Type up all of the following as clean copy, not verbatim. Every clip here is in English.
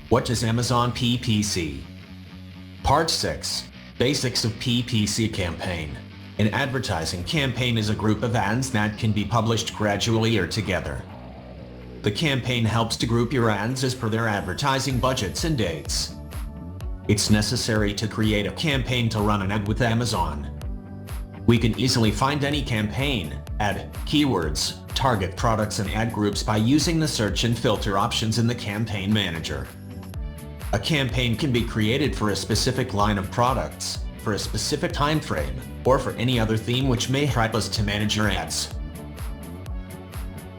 What is Amazon PPC? Part 6. Basics of PPC campaign. An advertising campaign is a group of ads that can be published gradually or together. The campaign helps to group your ads as per their advertising budgets and dates. It's necessary to create a campaign to run an ad with Amazon. We can easily find any campaign, add keywords, target products and ad groups by using the search and filter options in the campaign manager. A campaign can be created for a specific line of products, for a specific time frame, or for any other theme which may help us to manage your ads.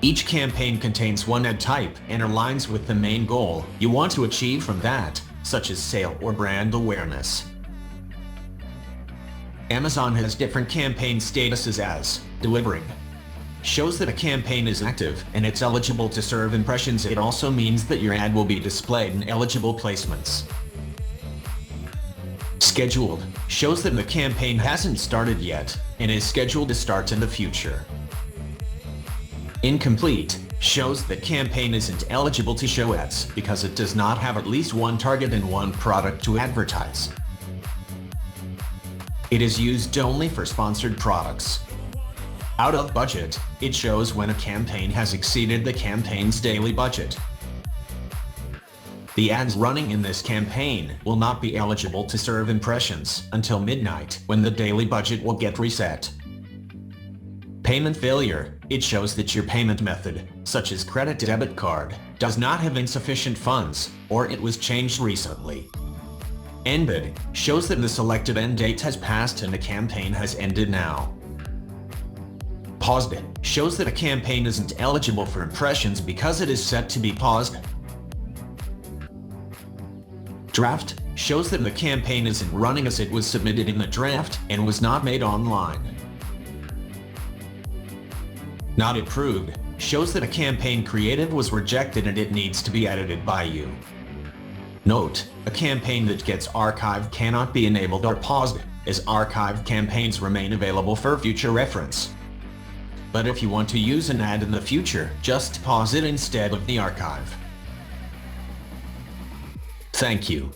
Each campaign contains one ad type and aligns with the main goal you want to achieve from that, such as sale or brand awareness. Amazon has different campaign statuses as delivering. Shows that a campaign is active and it's eligible to serve impressions. It also means that your ad will be displayed in eligible placements. Scheduled shows that the campaign hasn't started yet and is scheduled to start in the future. Incomplete shows that campaign isn't eligible to show ads because it does not have at least one target and one product to advertise. It is used only for sponsored products. Out of budget, it shows when a campaign has exceeded the campaign's daily budget. The ads running in this campaign will not be eligible to serve impressions until midnight, when the daily budget will get reset. Payment failure. It shows that your payment method, such as credit debit card, does not have insufficient funds, or it was changed recently. Ended shows that the selected end date has passed and the campaign has ended now. Paused shows that a campaign isn't eligible for impressions because it is set to be paused. Draft shows that the campaign isn't running as it was submitted in the draft and was not made online. Not approved shows that a campaign creative was rejected and it needs to be edited by you. Note, a campaign that gets archived cannot be enabled or paused, as archived campaigns remain available for future reference. But if you want to use an ad in the future, just pause it instead of the archive. Thank you.